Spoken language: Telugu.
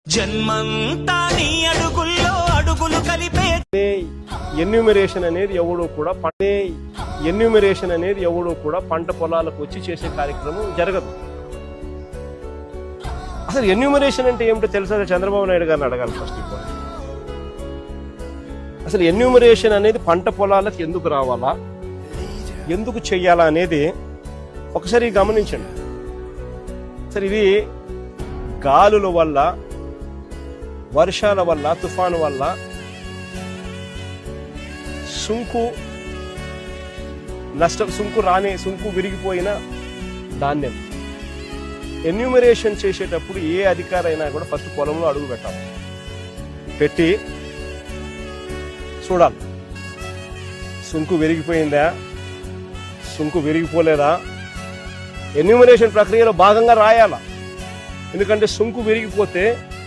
జన్మంతా నీ అడుగుల్లో అడుగులు కలిపే ఎన్యూమరేషన్ అనేది ఎవడో కూడా పంట పొలాలకు వచ్చి చేసే కార్యక్రమం జరగదు. అసలు ఎన్యూమరేషన్ అంటే ఏమిటో తెలుసా? చంద్రబాబు నాయుడు గారిని అడగాలి ఫస్ట్. ఇప్పుడు అసలు ఎన్యూమరేషన్ అనేది పంట పొలాలకు ఎందుకు రావాలా, ఎందుకు చెయ్యాలా అనేది ఒకసారి గమనించండి. సరే, ఇది గాలుల వల్ల, వర్షాల వల్ల, తుఫాను వల్ల సుంకు విరిగిపోయిన ధాన్యం ఎన్యూమరేషన్ చేసేటప్పుడు ఏ అధికారి అయినా కూడా ఫస్ట్ పొలంలో అడుగు పెట్టాలి. పెట్టి చూడాలి, సుంకు విరిగిపోయిందా, సుంకు విరిగిపోలేదా, ఎన్యూమరేషన్ ప్రక్రియలో భాగంగా రాయాల. ఎందుకంటే సుంకు విరిగిపోతే